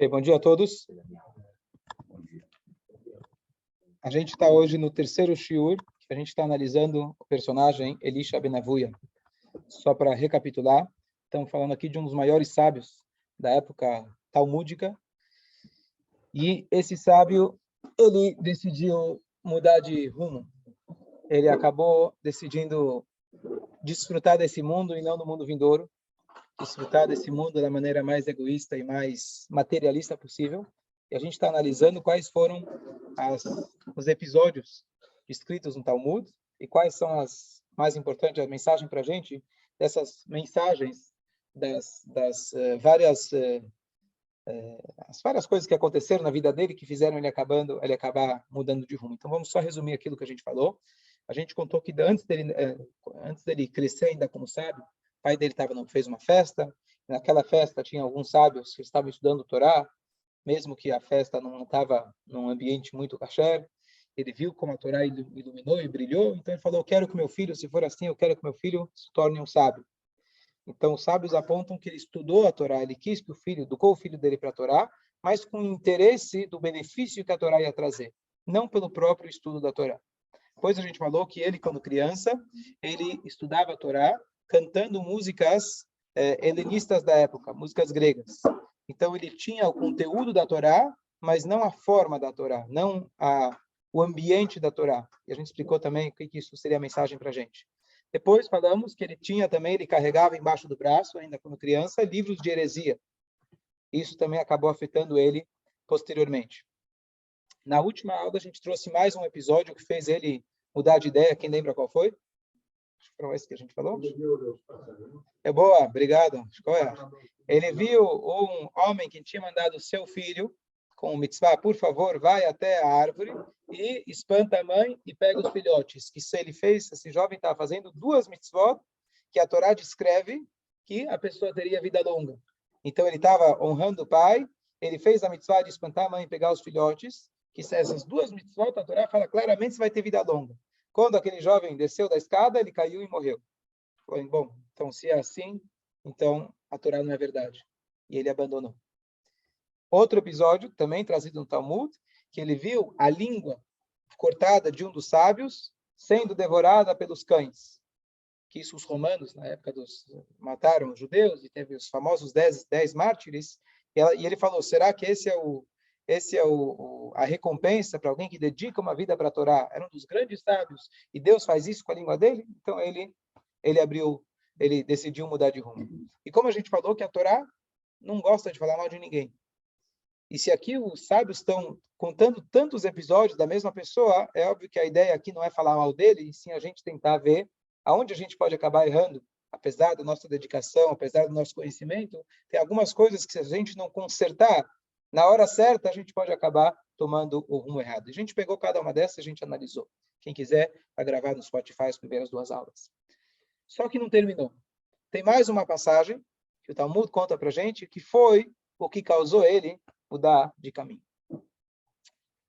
Bom dia a todos. A gente está hoje no terceiro shiur, que a gente está analisando o personagem Elisha ben Avuya. Só para recapitular, estamos falando aqui de um dos maiores sábios da época talmúdica. E esse sábio, ele decidiu mudar de rumo. Ele acabou decidindo desfrutar desse mundo e não do mundo vindouro. Desfrutar desse mundo da maneira mais egoísta e mais materialista possível. E a gente está analisando quais foram os episódios escritos no Talmud e quais são as mais importantes, a mensagem para a gente, dessas mensagens das várias coisas que aconteceram na vida dele que fizeram ele acabar mudando de rumo. Então vamos só resumir aquilo que a gente falou. A gente contou que antes dele crescer ainda como sábio, o pai dele fez uma festa. Naquela festa tinha alguns sábios que estavam estudando o Torá, mesmo que a festa não estava num ambiente muito kasher. Ele viu como a Torá iluminou e brilhou, então ele falou: eu quero que meu filho, se for assim, eu quero que meu filho se torne um sábio. Então os sábios apontam que ele estudou a Torá, ele quis que educou o filho dele para a Torá, mas com o interesse do benefício que a Torá ia trazer, não pelo próprio estudo da Torá. Depois a gente falou que ele, quando criança, ele estudava a Torá, cantando músicas helenistas da época, músicas gregas. Então ele tinha o conteúdo da Torá, mas não a forma da Torá, não o ambiente da Torá. E a gente explicou também o que isso seria a mensagem para a gente. Depois falamos que ele carregava embaixo do braço, ainda quando criança, livros de heresia. Isso também acabou afetando ele posteriormente. Na última aula a gente trouxe mais um episódio que fez ele mudar de ideia. Quem lembra qual foi? Acho que foi esse que a gente falou. É boa, obrigado. Ele viu um homem que tinha mandado seu filho com o mitzvah: por favor, vai até a árvore e espanta a mãe e pega os filhotes. Que esse jovem estava fazendo 2 mitzvot que a Torá descreve que a pessoa teria vida longa. Então ele estava honrando o pai, ele fez a mitzvah de espantar a mãe e pegar os filhotes, que essas 2 mitzvot, a Torá fala claramente que você vai ter vida longa. Quando aquele jovem desceu da escada, ele caiu e morreu. Falei: bom, então se é assim, então a Torá não é verdade. E ele abandonou. Outro episódio, também trazido no Talmud, que ele viu a língua cortada de um dos sábios sendo devorada pelos cães. Que isso os romanos, na época mataram os judeus, e teve os famosos 10 mártires, e ele falou: será que esse é a recompensa para alguém que dedica uma vida para a Torá? Era um dos grandes sábios, e Deus faz isso com a língua dele? Então ele decidiu mudar de rumo. E como a gente falou que a Torá não gosta de falar mal de ninguém. E se aqui os sábios estão contando tantos episódios da mesma pessoa, é óbvio que a ideia aqui não é falar mal dele, e sim a gente tentar ver aonde a gente pode acabar errando. Apesar da nossa dedicação, apesar do nosso conhecimento, tem algumas coisas que se a gente não consertar na hora certa, a gente pode acabar tomando o rumo errado. A gente pegou cada uma dessas, a gente analisou. Quem quiser, vai gravar no Spotify as primeiras 2 aulas. Só que não terminou. Tem mais uma passagem que o Talmud conta para a gente, que foi o que causou ele mudar de caminho.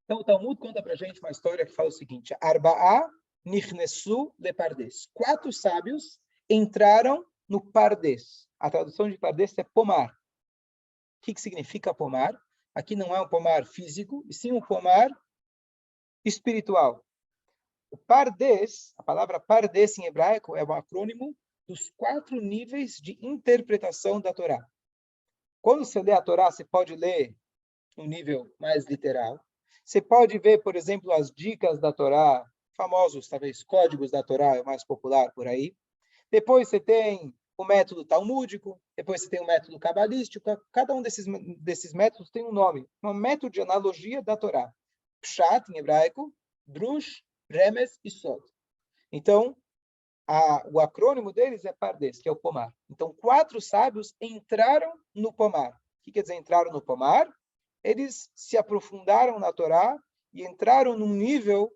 Então o Talmud conta para a gente uma história que fala o seguinte: Arba'a nichnesu le pardes. 4 sábios entraram no pardes. A tradução de pardes é pomar. O que significa pomar? Aqui não é um pomar físico, e sim um pomar espiritual. O pardes, a palavra pardes em hebraico, é um acrônimo dos 4 níveis de interpretação da Torá. Quando você lê a Torá, você pode ler um nível mais literal. Você pode ver, por exemplo, as dicas da Torá, famosos, talvez, códigos da Torá, é o mais popular por aí. Depois você tem o método talmúdico, depois você tem o método cabalístico. Cada um desses métodos tem um nome, um método de analogia da Torá. Pshat, em hebraico, drush, remes e sod. Então, o acrônimo deles é pardes, que é o pomar. Então, 4 sábios entraram no pomar. O que quer dizer entraram no pomar? Eles se aprofundaram na Torá e entraram num nível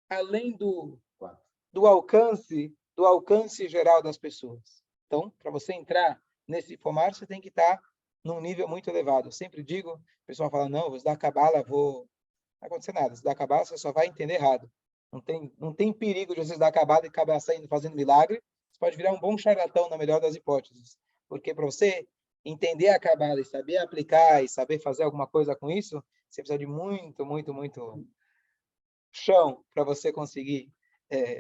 além do alcance geral das pessoas. Então, para você entrar nesse pomar, você tem que estar num nível muito elevado. Eu sempre digo, o pessoal fala: não, vou estudar Cabala, não vai acontecer nada. Se estudar Cabala, você só vai entender errado. Não tem perigo de você estudar Cabala e acabar saindo fazendo milagre. Você pode virar um bom charlatão, na melhor das hipóteses. Porque para você entender a Kabbalah e saber aplicar e saber fazer alguma coisa com isso, você precisa de muito, muito, muito chão para você conseguir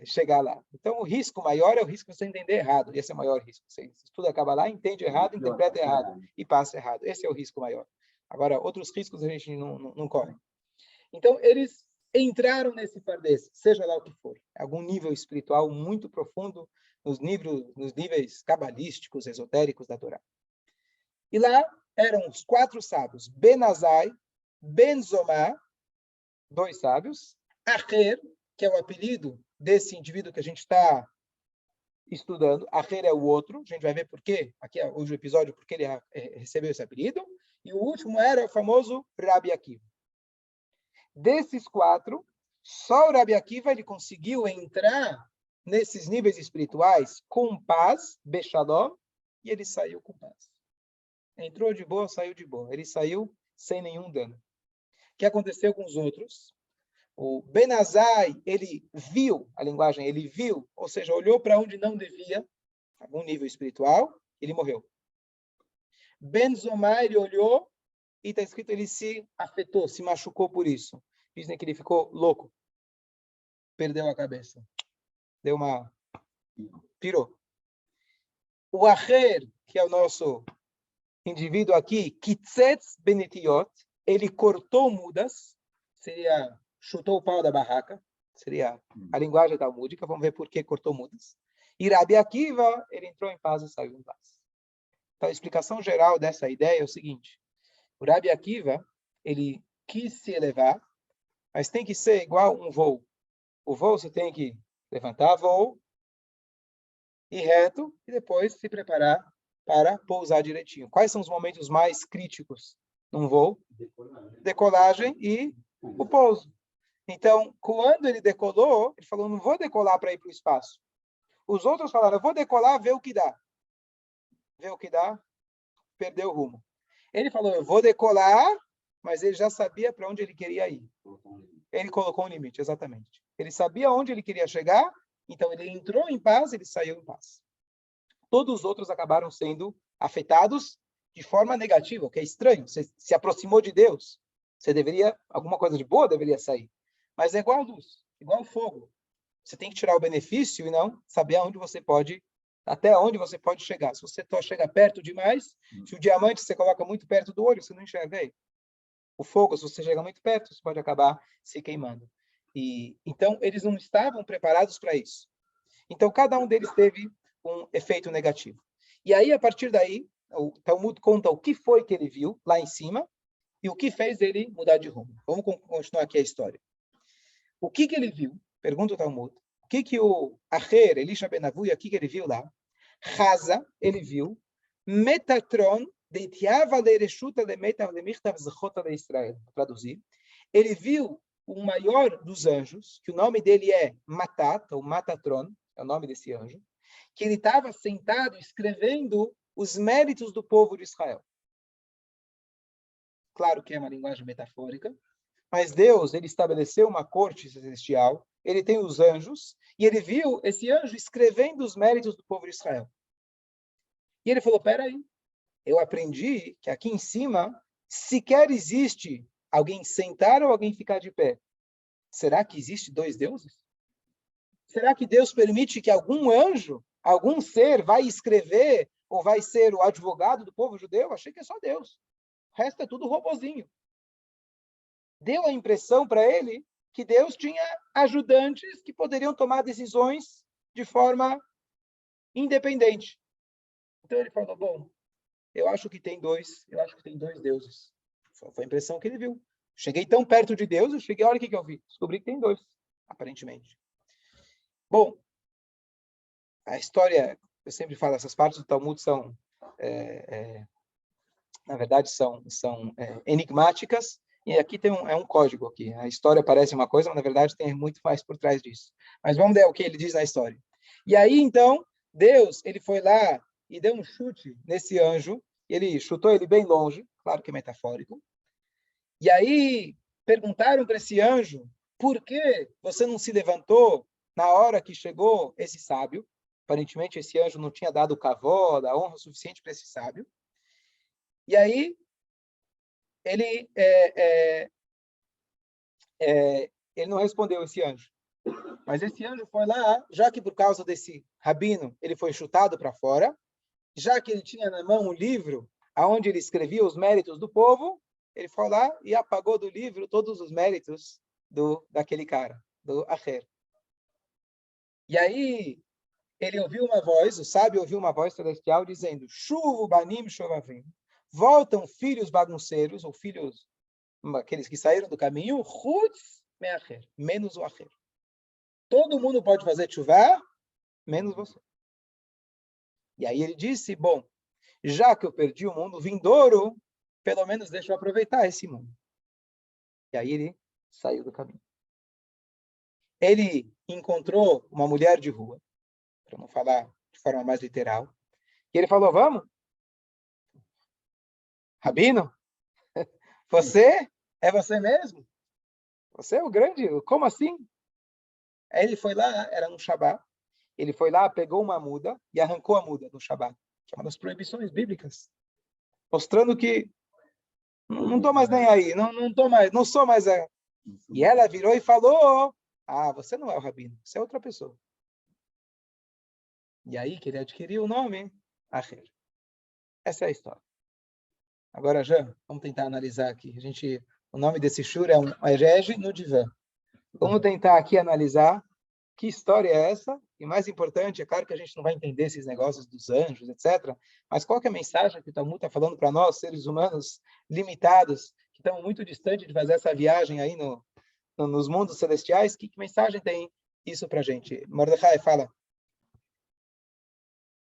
chegar lá. Então, o risco maior é o risco de você entender errado. Esse é o maior risco. Você estuda a Kabbalah, entende errado, interpreta errado e passa errado. Esse é o risco maior. Agora, outros riscos a gente não corre. Então, eles entraram nesse pardês, seja lá o que for, algum nível espiritual muito profundo, nos níveis cabalísticos, esotéricos da Torá. E lá eram os 4 sábios, Ben Azai, Ben Zomá, 2 sábios, Acher, que é o apelido desse indivíduo que a gente está estudando, Acher é o outro, a gente vai ver por quê, aqui é hoje o episódio, porque ele recebeu esse apelido, e o último era o famoso Rabi Akiva. Desses 4, só o Rabi Akiva ele conseguiu entrar nesses níveis espirituais com paz, Beshalom, e ele saiu com paz. Entrou de boa, saiu de boa. Ele saiu sem nenhum dano. O que aconteceu com os outros? O Ben Azai, ele viu a linguagem, ele viu, ou seja, olhou para onde não devia, algum nível espiritual, ele morreu. Ben Zomá, ele olhou e está escrito, ele se afetou, se machucou por isso. Dizem que ele ficou louco. Perdeu a cabeça. Deu uma... pirou. O Acher, que é o nosso indivíduo aqui, Kitzetz Benetiot, ele cortou mudas, seria, chutou o pau da barraca, seria a linguagem talmúdica, vamos ver por que cortou mudas. E Rabi Akiva, ele entrou em paz e saiu em paz. Então, a explicação geral dessa ideia é o seguinte, o Rabi Akiva, ele quis se elevar, mas tem que ser igual um voo. O voo você tem que levantar voo, ir reto e depois se preparar para pousar direitinho. Quais são os momentos mais críticos num voo? Decolagem e o pouso. Então, quando ele decolou, ele falou, não vou decolar para ir para o espaço. Os outros falaram, eu vou decolar, ver o que dá. Ver o que dá, perdeu o rumo. Ele falou, eu vou decolar, mas ele já sabia para onde ele queria ir. Ele colocou um limite, exatamente. Ele sabia onde ele queria chegar, então ele entrou em paz, ele saiu em paz. Todos os outros acabaram sendo afetados de forma negativa, o que é estranho. Você se aproximou de Deus, você deveria, alguma coisa de boa deveria sair. Mas é igual a luz, igual ao fogo. Você tem que tirar o benefício e não saber aonde você pode, até onde você pode chegar. Se você chega perto demais, se o diamante você coloca muito perto do olho, você não enxerga ele. O fogo, se você chega muito perto, você pode acabar se queimando. E então eles não estavam preparados para isso. Então cada um deles teve um efeito negativo. E aí, a partir daí, o Talmud conta o que foi que ele viu lá em cima e o que fez ele mudar de rumo. Vamos continuar aqui a história. O que ele viu? Pergunta o Talmud. O que o Acher, Elisha Ben Avuia, o que ele viu lá? Haza, ele viu. Metatron, deitiava lereshuta lemetav lemichtav zechota de Israel. Traduzir. Ele viu o maior dos anjos, que o nome dele é Matat, ou Matatron, é o nome desse anjo, que ele estava sentado escrevendo os méritos do povo de Israel. Claro que é uma linguagem metafórica, mas Deus, ele estabeleceu uma corte celestial, ele tem os anjos, e ele viu esse anjo escrevendo os méritos do povo de Israel. E ele falou, peraí, eu aprendi que aqui em cima sequer existe alguém sentar ou alguém ficar de pé. Será que existe 2 deuses? Será que Deus permite que algum anjo, algum ser vai escrever ou vai ser o advogado do povo judeu? Achei que é só Deus. O resto é tudo robozinho. Deu a impressão para ele que Deus tinha ajudantes que poderiam tomar decisões de forma independente. Então ele falou, bom, eu acho que tem dois deuses. Foi a impressão que ele viu. Cheguei tão perto de Deus, olha o que eu vi. Descobri que tem 2, aparentemente. Bom, a história, eu sempre falo, essas partes do Talmud são, na verdade, são enigmáticas, e aqui tem um código aqui. A história parece uma coisa, mas na verdade tem muito mais por trás disso. Mas vamos ver o que ele diz na história. E aí, então, Deus, ele foi lá e deu um chute nesse anjo, ele chutou ele bem longe, claro que é metafórico. E aí, perguntaram para esse anjo, por que você não se levantou na hora que chegou esse sábio? Aparentemente, esse anjo não tinha dado o kavod, a honra suficiente para esse sábio. E aí, ele, ele não respondeu esse anjo. Mas esse anjo foi lá, já que por causa desse rabino ele foi chutado para fora, já que ele tinha na mão um livro aonde ele escrevia os méritos do povo, ele foi lá e apagou do livro todos os méritos daquele cara, do Acher. E aí ele ouviu uma voz, o sábio ouviu uma voz celestial dizendo: Chuvo banim shovavim. Voltam filhos bagunceiros, ou filhos, aqueles que saíram do caminho, chutz me'acher, menos o Acher. Todo mundo pode fazer chuvá, menos você. E aí ele disse, bom, já que eu perdi o mundo vindouro, pelo menos deixa eu aproveitar esse mundo. E aí ele saiu do caminho. Ele encontrou uma mulher de rua, para não falar de forma mais literal, e ele falou, vamos? Rabino, você? É você mesmo? Você é o grande? Como assim? Aí ele foi lá, era um Shabat, ele foi lá, pegou uma muda e arrancou a muda no Shabat, que é uma das proibições bíblicas, mostrando que não estou mais nem aí, não sou mais. E ela virou e falou: Ah, você não é o Rabino, você é outra pessoa. E aí que ele adquiriu o nome Acher. Essa é a história. Agora, já, vamos tentar analisar aqui. O nome desse shur é um herege no divã. Vamos tentar aqui analisar que história é essa. E mais importante, é claro que a gente não vai entender esses negócios dos anjos, etc. Mas qual que é a mensagem que o Talmud está falando para nós, seres humanos limitados, que estamos muito distantes de fazer essa viagem aí nos mundos celestiais? Que mensagem tem isso para a gente? Mordecai fala.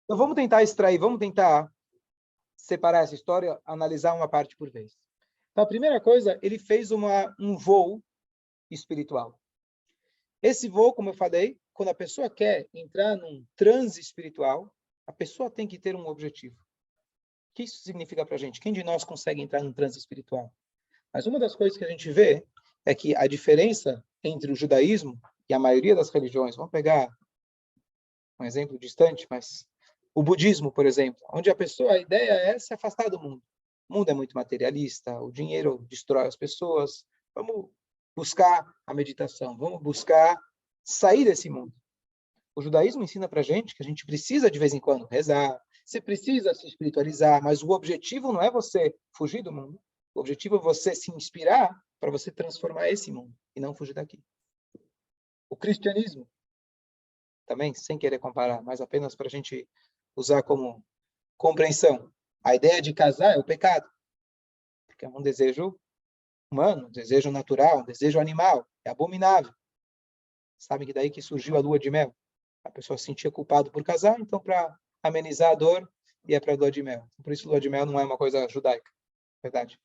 Então vamos tentar extrair, vamos tentar separar essa história, analisar uma parte por vez. Então a primeira coisa, ele fez um voo espiritual. Esse voo, como eu falei, quando a pessoa quer entrar num transe espiritual, a pessoa tem que ter um objetivo. O que isso significa para a gente? Quem de nós consegue entrar num transe espiritual? Mas uma das coisas que a gente vê é que a diferença entre o judaísmo e a maioria das religiões, vamos pegar um exemplo distante, mas o budismo, por exemplo, onde a ideia é se afastar do mundo. O mundo é muito materialista, o dinheiro destrói as pessoas. Vamos buscar a meditação, vamos buscar sair desse mundo. O judaísmo ensina para a gente que a gente precisa de vez em quando rezar, você precisa se espiritualizar, mas o objetivo não é você fugir do mundo. O objetivo é você se inspirar para você transformar esse mundo e não fugir daqui. O cristianismo, também, sem querer comparar, mas apenas para a gente usar como compreensão. A ideia de casar é o pecado, porque é um desejo humano, um desejo natural, um desejo animal, é abominável. Sabem que daí que surgiu a lua de mel. A pessoa se sentia culpada por casar, então para amenizar a dor, ia para a lua de mel. Por isso, lua de mel não é uma coisa judaica, verdade?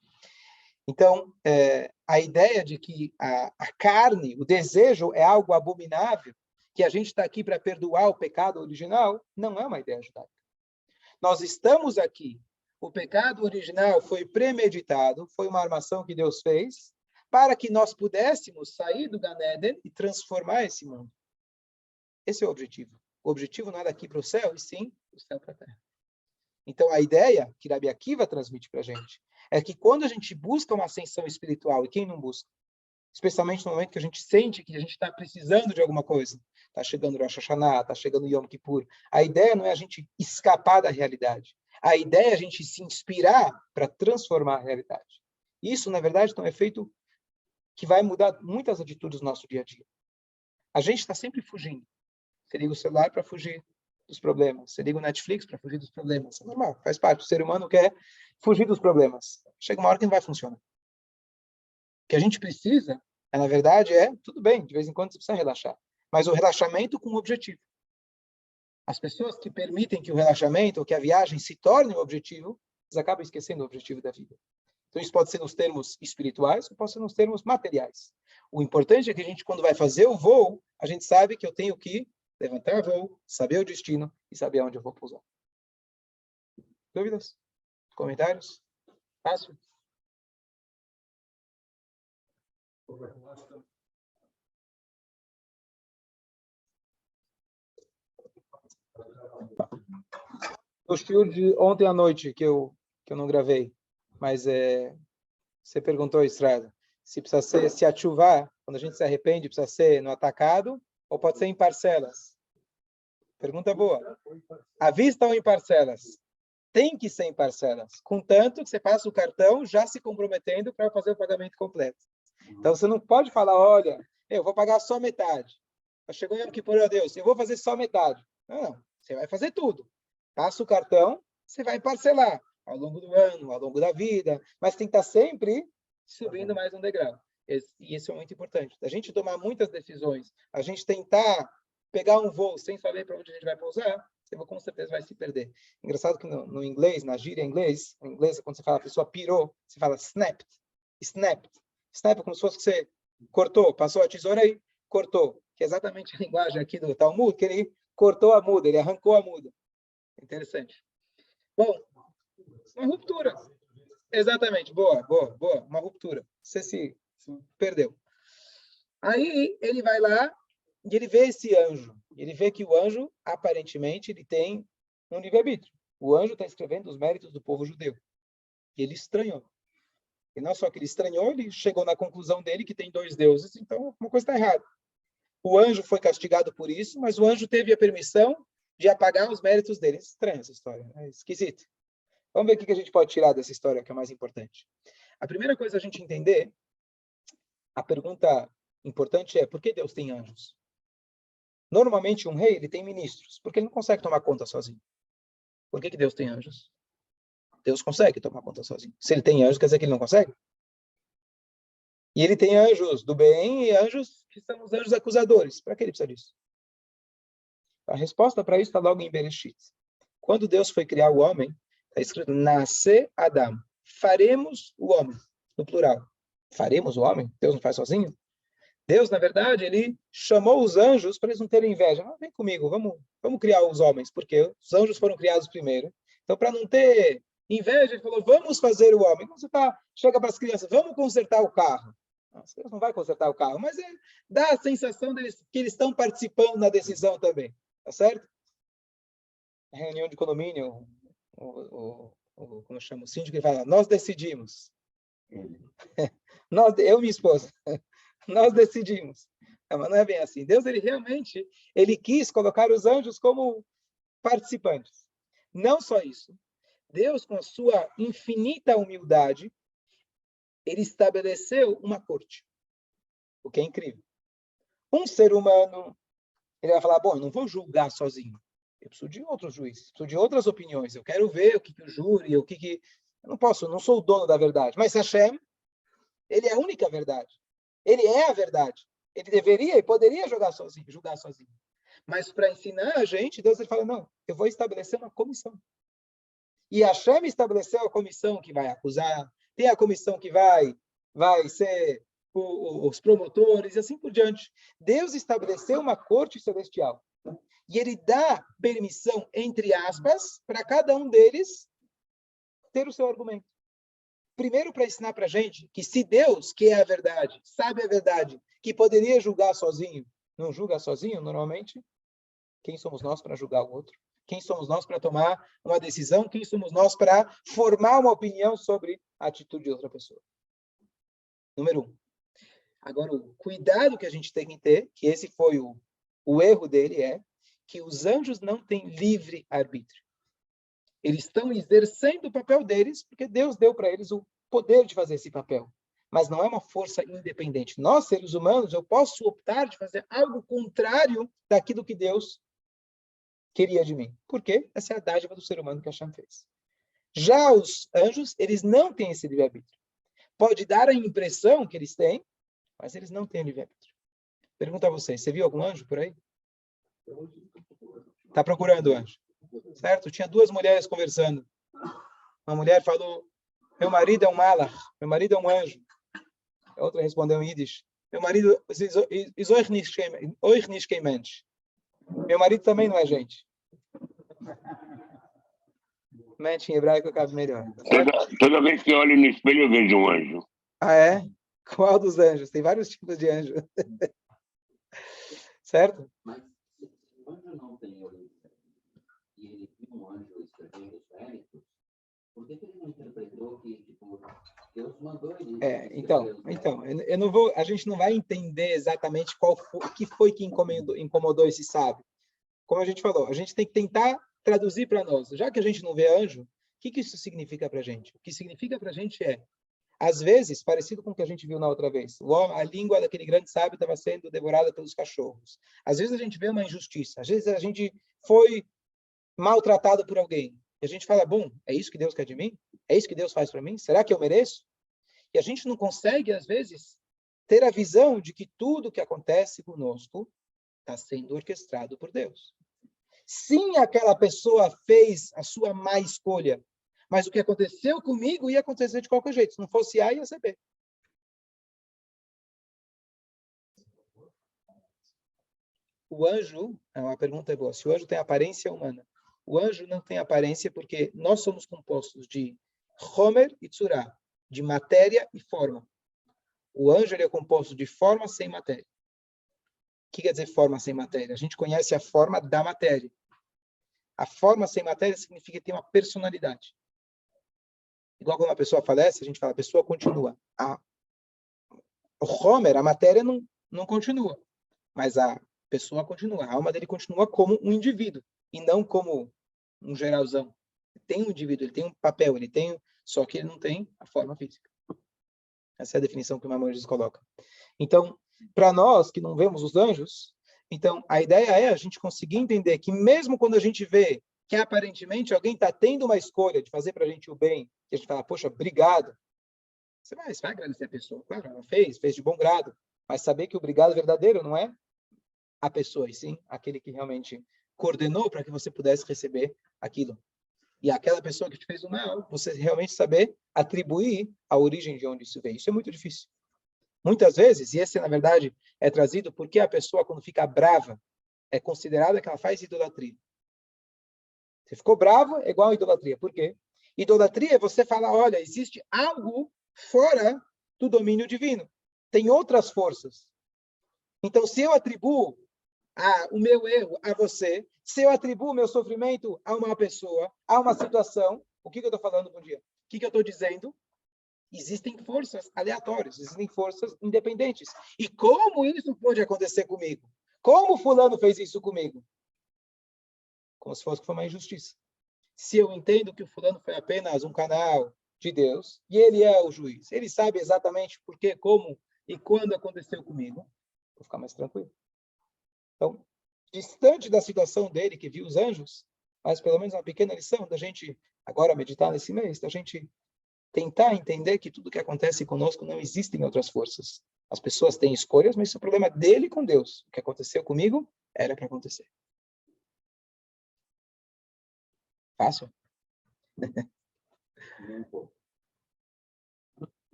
Então, a ideia de que a carne, o desejo é algo abominável, que a gente está aqui para perdoar o pecado original, não é uma ideia judaica. Nós estamos aqui. O pecado original foi premeditado, foi uma armação que Deus fez, para que nós pudéssemos sair do Gan Eden e transformar esse mundo. Esse é o objetivo. O objetivo não é daqui para o céu, e sim do céu para a terra. Então, a ideia que Rabi Akiva transmite para a gente é que quando a gente busca uma ascensão espiritual, e quem não busca? Especialmente no momento que a gente sente que a gente está precisando de alguma coisa. Está chegando Rosh Hashanah, está chegando Yom Kippur. A ideia não é a gente escapar da realidade. A ideia é a gente se inspirar para transformar a realidade. Isso, na verdade, é um efeito que vai mudar muitas atitudes do nosso dia a dia. A gente está sempre fugindo. Você liga o celular para fugir dos problemas. Você liga o Netflix para fugir dos problemas. É normal, faz parte. O ser humano quer fugir dos problemas. Chega uma hora que não vai funcionar. O que a gente precisa, na verdade, tudo bem, de vez em quando você precisa relaxar, mas o relaxamento com um objetivo. As pessoas que permitem que o relaxamento ou que a viagem se torne um objetivo, eles acabam esquecendo o objetivo da vida. Então, isso pode ser nos termos espirituais ou pode ser nos termos materiais. O importante é que a gente, quando vai fazer o voo, a gente sabe que eu tenho que levantar voo, saber o destino e saber aonde eu vou pousar. Dúvidas? Comentários? Fácil? O shiur de ontem à noite que eu não gravei. Mas você perguntou, Estrada, se precisa ser, se a chuva, quando a gente se arrepende, precisa ser no atacado ou pode ser em parcelas? Pergunta boa. À vista ou em parcelas? Tem que ser em parcelas, contanto que você passa o cartão já se comprometendo para fazer o pagamento completo. Então você não pode falar, olha, eu vou pagar só metade. Chegou Yom Kippur, meu Deus, eu vou fazer só metade. Não, você vai fazer tudo. Passa o cartão, você vai parcelar ao longo do ano, ao longo da vida, mas tem que estar sempre subindo mais um degrau. E isso é muito importante. A gente tomar muitas decisões, a gente tentar pegar um voo sem saber para onde a gente vai pousar, você com certeza vai se perder. Engraçado que no inglês, na gíria em inglês, quando você fala a pessoa pirou, você fala snapped. Snapped. Snap é como se fosse que você cortou, passou a tesoura aí, cortou. Que é exatamente a linguagem aqui do Talmud, que ele cortou a muda, ele arrancou a muda. Interessante. Bom, uma ruptura. Exatamente, boa. Uma ruptura. Você se perdeu. Aí ele vai lá e ele vê esse anjo. Ele vê que o anjo, aparentemente, ele tem um livre-arbítrio. O anjo está escrevendo os méritos do povo judeu. E ele estranhou. E não só que ele estranhou, ele chegou na conclusão dele que tem dois deuses, então uma coisa está errada. O anjo foi castigado por isso, mas o anjo teve a permissão de apagar os méritos dele. Estranha essa história, é esquisito. Vamos ver o que a gente pode tirar dessa história, que é mais importante. A primeira coisa a gente entender, a pergunta importante é, por que Deus tem anjos? Normalmente um rei ele tem ministros, porque ele não consegue tomar conta sozinho. Por que Deus tem anjos? Deus consegue tomar conta sozinho. Se ele tem anjos, quer dizer que ele não consegue? E ele tem anjos do bem e anjos que são os anjos acusadores. Para que ele precisa disso? A resposta para isso está logo em Bereshit. Quando Deus foi criar o homem, está escrito, nasce Adam. Faremos o homem, no plural. Faremos o homem? Deus não faz sozinho? Deus, na verdade, ele chamou os anjos para eles não terem inveja. Vem comigo, vamos criar os homens, porque os anjos foram criados primeiro. Então, para não ter inveja, ele falou, vamos fazer o homem. Quando você chega para as crianças, vamos consertar o carro. Nossa, Deus não vai consertar o carro, mas dá a sensação que eles estão participando na decisão também. Tá certo? A reunião de condomínio, como chama o síndico, ele fala, nós decidimos. Eu e minha esposa. Nós decidimos. Mas não é bem assim. Deus, ele realmente, ele quis colocar os anjos como participantes. Não só isso. Deus, com a sua infinita humildade, ele estabeleceu uma corte. O que é incrível. Um ser humano, ele vai falar, bom, eu não vou julgar sozinho. Eu preciso de outros juízes, preciso de outras opiniões. Eu quero ver o que o júri, Eu não posso, não sou o dono da verdade. Mas Hashem, ele é a única verdade. Ele é a verdade. Ele deveria e poderia julgar sozinho. Mas para ensinar a gente, Deus ele fala, não, eu vou estabelecer uma comissão. E Hashem estabeleceu a comissão que vai acusar, tem a comissão que vai ser os promotores e assim por diante. Deus estabeleceu uma corte celestial. E ele dá permissão, entre aspas, para cada um deles ter o seu argumento. Primeiro, para ensinar para a gente que se Deus, que é a verdade, sabe a verdade, que poderia julgar sozinho, não julga sozinho, normalmente, quem somos nós para julgar o outro? Quem somos nós para tomar uma decisão? Quem somos nós para formar uma opinião sobre a atitude de outra pessoa? Número 1. Agora, o cuidado que a gente tem que ter, que esse foi o erro dele, é que os anjos não têm livre arbítrio. Eles estão exercendo o papel deles porque Deus deu para eles o poder de fazer esse papel. Mas não é uma força independente. Nós, seres humanos, eu posso optar de fazer algo contrário daquilo que Deus queria de mim. Por quê? Essa é a dádiva do ser humano que Hashem fez. Já os anjos, eles não têm esse livre-arbítrio. Pode dar a impressão que eles têm, mas eles não têm livre-arbítrio. Pergunta a vocês, você viu algum anjo por aí? Está procurando anjo. Certo? Tinha duas mulheres conversando. Uma mulher falou, meu marido é um malach, meu marido é um anjo. A outra respondeu em Yiddish, meu marido is euch nicht kein Mensch. Meu marido também não é gente. Mente em hebraico cabe melhor. Toda vez que eu olho no espelho, eu vejo um anjo. Ah, é? Qual dos anjos? Tem vários tipos de anjo. Certo? Mas o anjo não tem origem. E ele viu um anjo escrevendo os méritos. Por que ele não interpretou que, tipo, Deus mandou ele? Então, eu não vou, a gente não vai entender exatamente o que foi que incomodou esse sábio. Como a gente falou, a gente tem que tentar traduzir para nós. Já que a gente não vê anjo, o que isso significa para a gente? O que significa para a gente é, às vezes, parecido com o que a gente viu na outra vez, a língua daquele grande sábio estava sendo devorada pelos cachorros. Às vezes a gente vê uma injustiça, às vezes a gente foi maltratado por alguém. E a gente fala, bom, é isso que Deus quer de mim? É isso que Deus faz para mim? Será que eu mereço? E a gente não consegue, às vezes, ter a visão de que tudo que acontece conosco está sendo orquestrado por Deus. Sim, aquela pessoa fez a sua má escolha, mas o que aconteceu comigo ia acontecer de qualquer jeito. Se não fosse A, ia ser B. O anjo, é uma pergunta boa, se o anjo tem aparência humana. O anjo não tem aparência porque nós somos compostos de Homer e Tzurah, de matéria e forma. O anjo ele é composto de forma sem matéria. O que quer dizer forma sem matéria? A gente conhece a forma da matéria. A forma sem matéria significa que tem uma personalidade. Igual quando uma pessoa falece, a gente fala, a pessoa continua. O Homer, a matéria não continua, mas a pessoa continua. A alma dele continua como um indivíduo, e não como um geralzão. Ele tem um indivíduo, ele tem um papel, só que ele não tem a forma física. Essa é a definição que o Maimonides coloca. Então, para nós que não vemos os anjos, então a ideia é a gente conseguir entender que mesmo quando a gente vê que aparentemente alguém está tendo uma escolha de fazer para a gente o bem, que a gente fala, poxa, obrigado. Você vai agradecer a pessoa. Claro, ela fez de bom grado. Mas saber que o obrigado verdadeiro não é a pessoa, e sim aquele que realmente coordenou para que você pudesse receber aquilo. E aquela pessoa que te fez o mal, você realmente saber atribuir a origem de onde isso veio. Isso é muito difícil. Muitas vezes, e esse, na verdade, é trazido porque a pessoa, quando fica brava, é considerada que ela faz idolatria. Você ficou bravo, é igual a idolatria. Por quê? Idolatria é você falar, olha, existe algo fora do domínio divino. Tem outras forças. Então, se eu atribuo o meu erro a você, se eu atribuo o meu sofrimento a uma pessoa, a uma situação, o que eu estou falando, bom dia? O que eu estou dizendo? Existem forças aleatórias, existem forças independentes. E como isso pode acontecer comigo? Como fulano fez isso comigo? Como se fosse que foi uma injustiça. Se eu entendo que o fulano foi apenas um canal de Deus, e ele é o juiz, ele sabe exatamente por que, como e quando aconteceu comigo, vou ficar mais tranquilo. Então, distante da situação dele, que viu os anjos, mas pelo menos uma pequena lição da gente, agora meditar nesse mês, da gente tentar entender que tudo que acontece conosco não existe em outras forças. As pessoas têm escolhas, mas isso é o problema dele com Deus. O que aconteceu comigo era para acontecer. Fácil?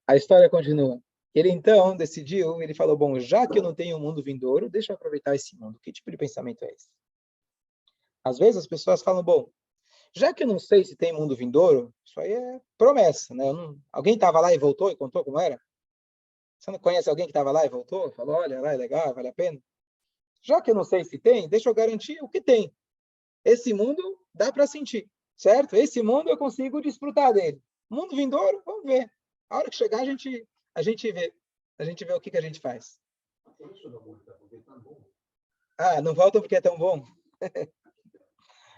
A história continua. Ele então decidiu, ele falou, bom, já que eu não tenho um mundo vindouro, deixa eu aproveitar esse mundo. Que tipo de pensamento é esse? Às vezes as pessoas falam, bom, já que eu não sei se tem mundo vindouro, isso aí é promessa, né? Alguém estava lá e voltou e contou como era? Você não conhece alguém que estava lá e voltou? Falou, olha, lá é legal, vale a pena? Já que eu não sei se tem, deixa eu garantir o que tem. Esse mundo dá para sentir, certo? Esse mundo eu consigo desfrutar dele. Mundo vindouro, vamos ver. A hora que chegar, a gente vê. A gente vê o que a gente faz. Não voltam porque é tão bom.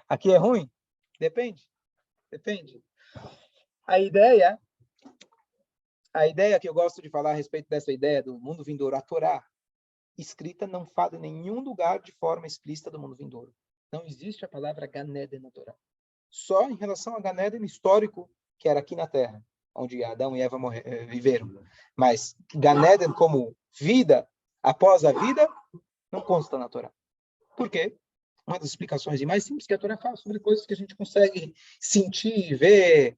Aqui é ruim? Depende. A ideia que eu gosto de falar a respeito dessa ideia do mundo vindouro, a Torá, escrita não fala em nenhum lugar de forma explícita do mundo vindouro. Não existe a palavra Gan Eden na Torá. Só em relação a Gan Eden histórico, que era aqui na Terra, onde Adão e Eva viveram. Mas Gan Eden como vida, após a vida, não consta na Torá. Por quê? Uma das explicações mais simples que a Torá fala sobre coisas que a gente consegue sentir, ver,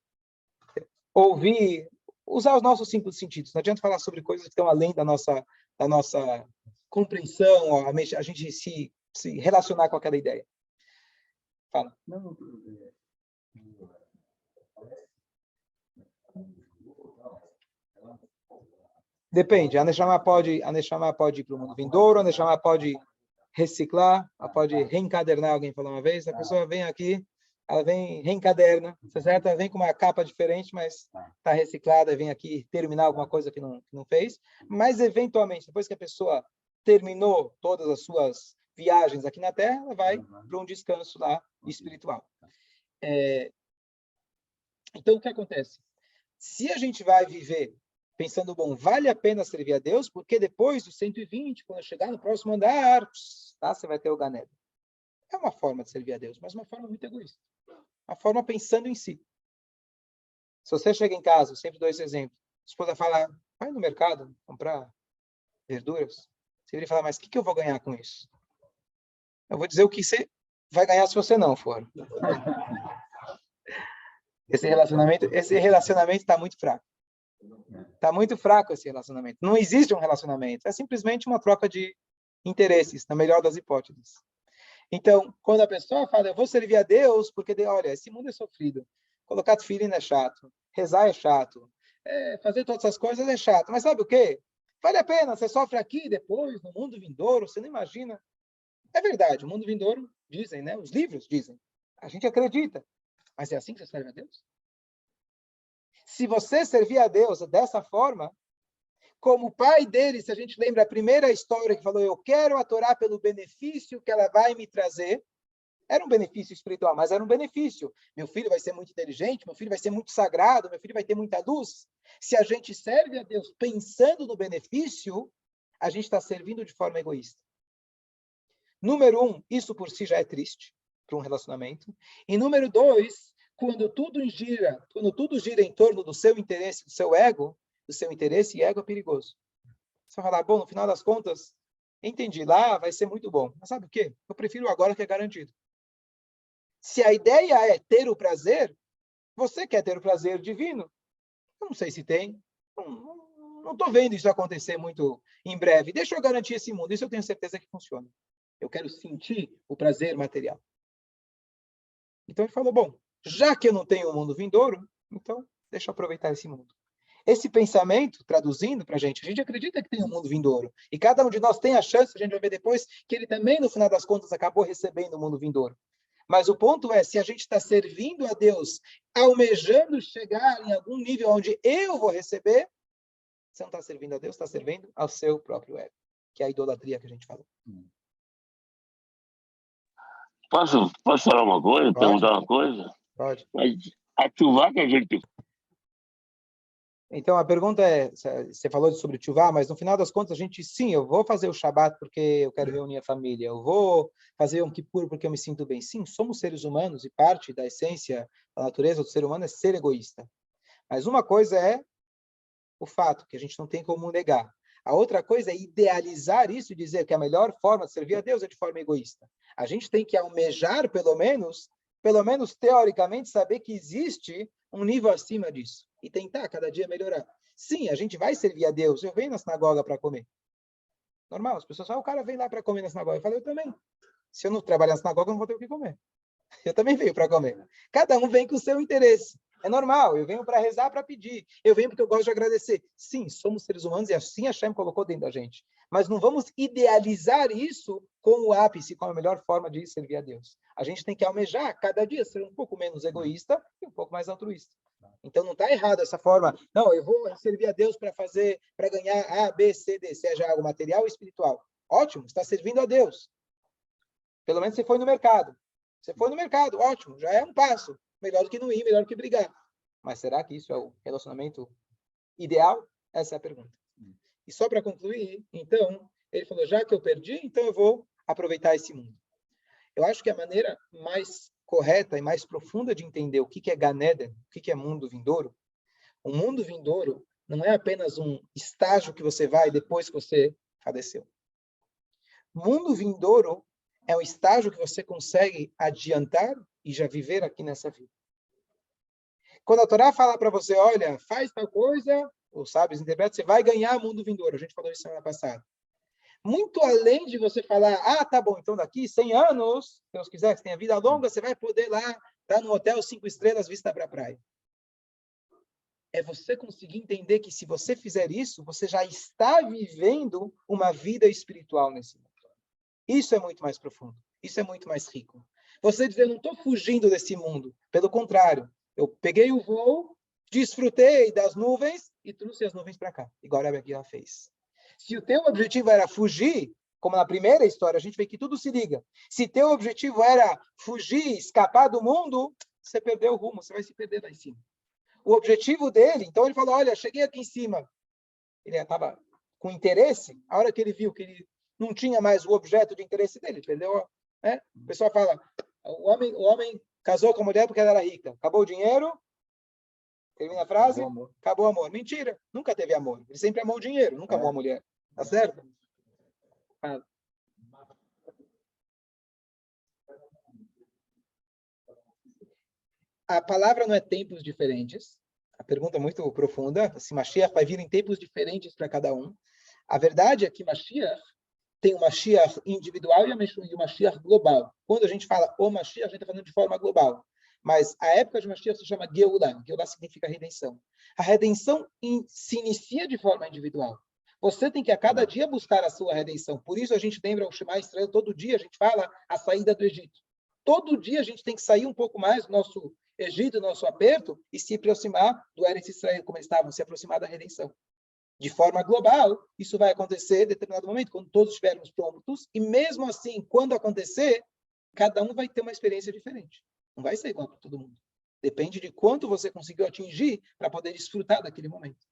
ouvir, usar os nossos cinco sentidos. Não adianta falar sobre coisas que estão além da nossa compreensão, a gente se relacionar com aquela ideia. Fala. Depende. A Neshama pode ir para o mundo vindouro, a Neshama pode reciclar, ela pode reencadernar, alguém falou uma vez, a pessoa vem aqui ela vem, reencaderna, certo? Ela vem com uma capa diferente, mas está reciclada, vem aqui terminar alguma coisa que não fez. Mas, eventualmente, depois que a pessoa terminou todas as suas viagens aqui na Terra, ela vai para um descanso lá espiritual. Então, o que acontece? Se a gente vai viver pensando, bom, vale a pena servir a Deus, porque depois dos 120, quando chegar no próximo andar, tá, você vai ter o Gan Eden. É uma forma de servir a Deus, mas uma forma muito egoísta. Uma forma pensando em si. Se você chega em casa, eu sempre dou esse exemplo, a esposa fala, vai no mercado comprar verduras. Você vira e fala, mas o que eu vou ganhar com isso? Eu vou dizer o que você vai ganhar se você não for. Esse relacionamento está muito fraco. Está muito fraco esse relacionamento. Não existe um relacionamento. É simplesmente uma troca de interesses, na melhor das hipóteses. Então, quando a pessoa fala, eu vou servir a Deus, porque, olha, esse mundo é sofrido. Colocar tefilin é chato. Rezar é chato. Fazer todas essas coisas é chato. Mas sabe o quê? Vale a pena. Você sofre aqui, depois, no mundo vindouro, você não imagina. É verdade, o mundo vindouro, dizem, né? Os livros dizem. A gente acredita. Mas é assim que você serve a Deus? Se você servir a Deus dessa forma, como o pai dele, se a gente lembra a primeira história que falou, eu quero a Torá pelo benefício que ela vai me trazer, era um benefício espiritual, mas era um benefício. Meu filho vai ser muito inteligente, meu filho vai ser muito sagrado, meu filho vai ter muita luz. Se a gente serve a Deus pensando no benefício, a gente está servindo de forma egoísta. Número 1, isso por si já é triste para um relacionamento. E número 2, quando tudo gira em torno do seu interesse, do seu ego, do seu interesse, e ego é perigoso. Você vai falar, bom, no final das contas, entendi, lá vai ser muito bom. Mas sabe o quê? Eu prefiro agora que é garantido. Se a ideia é ter o prazer, você quer ter o prazer divino? Eu não sei se tem. Não estou vendo isso acontecer muito em breve. Deixa eu garantir esse mundo. Isso eu tenho certeza que funciona. Eu quero sentir o prazer material. Então ele falou, bom, já que eu não tenho um mundo vindouro, então deixa eu aproveitar esse mundo. Esse pensamento, traduzindo para a gente acredita que tem um mundo vindouro. E cada um de nós tem a chance, a gente vai ver depois, que ele também, no final das contas, acabou recebendo o mundo vindouro. Mas o ponto é, se a gente está servindo a Deus, almejando chegar em algum nível onde eu vou receber, você não está servindo a Deus, está servindo ao seu próprio ego, que é a idolatria que a gente falou. Posso falar uma coisa? Pode. Perguntar uma coisa? Pode. Mas a tshuva que a gente... Então, a pergunta é, você falou sobre tshuva, mas no final das contas, eu vou fazer o Shabat porque eu quero reunir a família, eu vou fazer um Kippur porque eu me sinto bem. Sim, somos seres humanos e parte da essência, da natureza do ser humano é ser egoísta. Mas uma coisa é o fato, que a gente não tem como negar. A outra coisa é idealizar isso e dizer que a melhor forma de servir a Deus é de forma egoísta. A gente tem que almejar, pelo menos teoricamente, saber que existe um nível acima disso. E tentar cada dia melhorar. Sim, a gente vai servir a Deus. Eu venho na sinagoga para comer. Normal, as pessoas falam, o cara vem lá para comer na sinagoga. Eu falo, eu também. Se eu não trabalhar na sinagoga, eu não vou ter o que comer. Eu também venho para comer. Cada um vem com o seu interesse. É normal, eu venho para rezar, para pedir. Eu venho porque eu gosto de agradecer. Sim, somos seres humanos e assim a Hashem colocou dentro da gente. Mas não vamos idealizar isso como o ápice, como a melhor forma de servir a Deus. A gente tem que almejar cada dia ser um pouco menos egoísta e um pouco mais altruísta. Então não está errado essa forma. Não, eu vou servir a Deus para ganhar A, B, C, D, seja algo material ou espiritual. Ótimo, está servindo a Deus. Pelo menos você foi no mercado. Você foi no mercado, ótimo, já é um passo. Melhor do que não ir, melhor do que brigar. Mas será que isso é o relacionamento ideal? Essa é a pergunta. E só para concluir, então, ele falou, já que eu perdi, então eu vou aproveitar esse mundo. Eu acho que a maneira mais correta e mais profunda de entender o que é Gan Eden, o que é mundo vindouro, o mundo vindouro não é apenas um estágio que você vai depois que você faleceu. Mundo vindouro é um estágio que você consegue adiantar e já viver aqui nessa vida. Quando a Torá fala para você, olha, faz tal coisa, os sábios interpretam, você vai ganhar mundo vindouro. A gente falou isso semana passada. Muito além de você falar, tá bom, então daqui 100 anos, se Deus quiser que você tenha vida longa, você vai poder lá estar no hotel 5 estrelas, vista para a praia. É você conseguir entender que se você fizer isso, você já está vivendo uma vida espiritual nesse mundo. Isso é muito mais profundo. Isso é muito mais rico. Você diz, eu não estou fugindo desse mundo. Pelo contrário, eu peguei o voo, desfrutei das nuvens e trouxe as nuvens para cá, igual a Rabbi Akiva fez. Se o teu objetivo era fugir, como na primeira história, a gente vê que tudo se liga. Se teu objetivo era fugir, escapar do mundo, você perdeu o rumo, você vai se perder lá em cima. O objetivo dele, então ele falou, olha, cheguei aqui em cima. Ele estava com interesse, a hora que ele viu que ele não tinha mais o objeto de interesse dele, perdeu, né? O pessoal fala, o homem casou com a mulher porque ela era rica. Acabou o dinheiro, termina a frase, acabou o amor. Mentira, nunca teve amor. Ele sempre amou o dinheiro, nunca amou a mulher. Tá certo? A palavra não é tempos diferentes. A pergunta é muito profunda. Se Mashiach vai vir em tempos diferentes para cada um. A verdade é que Mashiach tem o Mashiach individual e o Mashiach global. Quando a gente fala o Mashiach, a gente está falando de forma global. Mas a época de Mashiach se chama Geulah. Geulah significa redenção. A redenção se inicia de forma individual. Você tem que a cada dia buscar a sua redenção. Por isso a gente lembra o Shema Israel, todo dia a gente fala a saída do Egito. Todo dia a gente tem que sair um pouco mais do nosso Egito, do nosso aperto, e se aproximar do Eretz Israel, como eles estavam, se aproximar da redenção. De forma global, isso vai acontecer em determinado momento, quando todos estivermos prontos, e mesmo assim, quando acontecer, cada um vai ter uma experiência diferente. Não vai ser igual para todo mundo. Depende de quanto você conseguiu atingir para poder desfrutar daquele momento.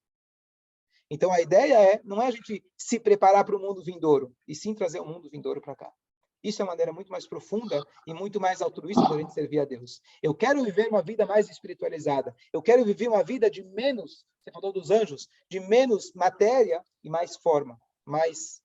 Então, a ideia não é a gente se preparar para o mundo vindouro, e sim trazer o mundo vindouro para cá. Isso é uma maneira muito mais profunda e muito mais altruísta da gente servir a Deus. Eu quero viver uma vida mais espiritualizada. Eu quero viver uma vida de menos, você falou dos anjos, de menos matéria e mais forma, mais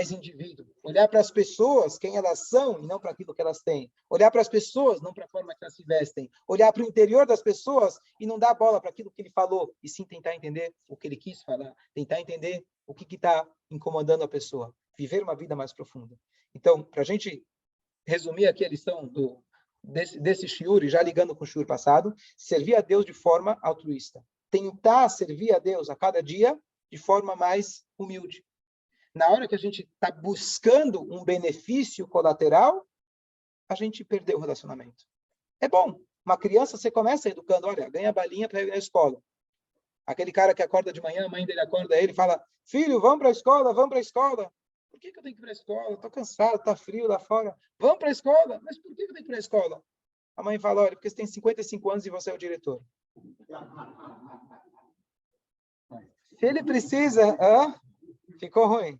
indivíduo. Olhar para as pessoas, quem elas são, e não para aquilo que elas têm. Olhar para as pessoas, não para a forma que elas se vestem. Olhar para o interior das pessoas e não dar bola para aquilo que ele falou, e sim tentar entender o que ele quis falar, tentar entender o que está incomodando a pessoa. Viver uma vida mais profunda. Então, para a gente resumir aqui a lição desse shiur, já ligando com o shiur passado, servir a Deus de forma altruísta. Tentar servir a Deus a cada dia de forma mais humilde. Na hora que a gente está buscando um benefício colateral, a gente perdeu o relacionamento. É bom. Uma criança, você começa educando, olha, ganha balinha para ir na escola. Aquele cara que acorda de manhã, a mãe dele acorda ele e fala, filho, vamos para a escola, vamos para a escola. Por que eu tenho que ir para a escola? Estou cansado, está frio lá fora. Vamos para a escola? Mas por que eu tenho que ir para a escola? A mãe fala, olha, porque você tem 55 anos e você é o diretor. Se ele precisa... ficou ruim.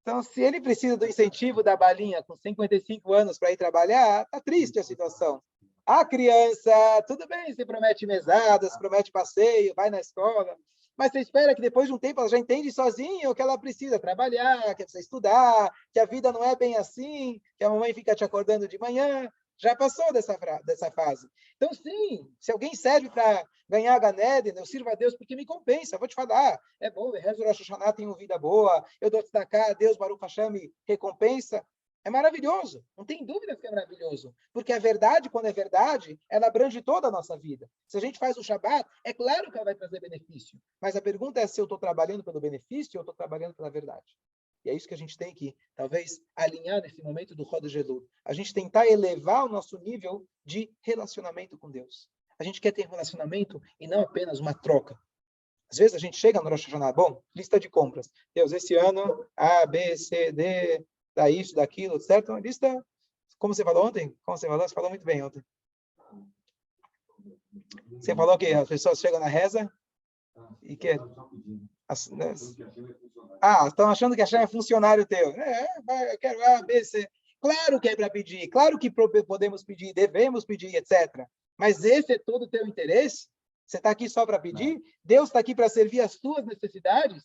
Então, se ele precisa do incentivo da balinha com 55 anos para ir trabalhar, está triste a situação. A criança, tudo bem, você promete mesadas, promete passeio, vai na escola, mas você espera que depois de um tempo ela já entende sozinha o que ela precisa trabalhar, que precisa estudar, que a vida não é bem assim, que a mamãe fica te acordando de manhã. Já passou dessa fase. Então, sim, se alguém serve para ganhar a Ganeden, eu sirvo a Deus porque me compensa. Eu vou te falar, é bom, eu rezo Rosh Hashanah, tenho vida boa, eu dou tzedakah, Deus, Baruch Hashem, me recompensa. É maravilhoso, não tem dúvida que é maravilhoso. Porque a verdade, quando é verdade, ela abrange toda a nossa vida. Se a gente faz o Shabbat, é claro que ela vai trazer benefício. Mas a pergunta é se eu estou trabalhando pelo benefício ou eu estou trabalhando pela verdade. E é isso que a gente tem que, talvez, alinhar nesse momento do Rosh Elul. A gente tentar elevar o nosso nível de relacionamento com Deus. A gente quer ter relacionamento e não apenas uma troca. Às vezes a gente chega no Rosh Hashanah, bom, lista de compras. Deus, esse ano, A, B, C, D, dá isso, daquilo, certo? Uma lista, como você falou ontem? Você falou muito bem ontem. Você falou que as pessoas chegam na reza e querem... estão achando que a Hashem é funcionário teu. Eu quero A, B, C. Claro que é para pedir, claro que podemos pedir, devemos pedir, etc. Mas esse é todo o teu interesse? Você está aqui só para pedir? Deus está aqui para servir as tuas necessidades?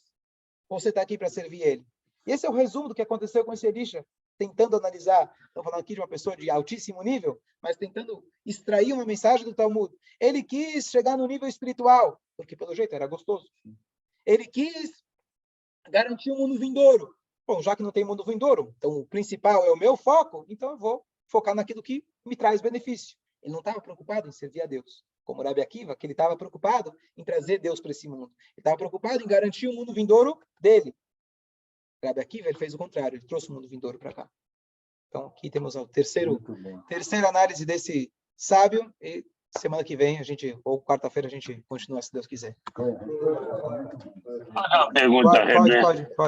Ou você está aqui para servir Ele? Esse é o resumo do que aconteceu com esse Elisha, tentando analisar. Estou falando aqui de uma pessoa de altíssimo nível, mas tentando extrair uma mensagem do Talmud. Ele quis chegar no nível espiritual, porque pelo jeito era gostoso. Ele quis garantir um mundo vindouro. Bom, já que não tem mundo vindouro, então o principal é o meu foco, então eu vou focar naquilo que me traz benefício. Ele não estava preocupado em servir a Deus, como Rabbi Akiva, que ele estava preocupado em trazer Deus para esse mundo. Ele estava preocupado em garantir o mundo vindouro dele. Rabbi Akiva, ele fez o contrário, ele trouxe o mundo vindouro para cá. Então, aqui temos a terceira Muito bom. análise desse sábio, e semana que vem, ou quarta-feira, a gente continua, se Deus quiser. Uma pergunta, René. Pode.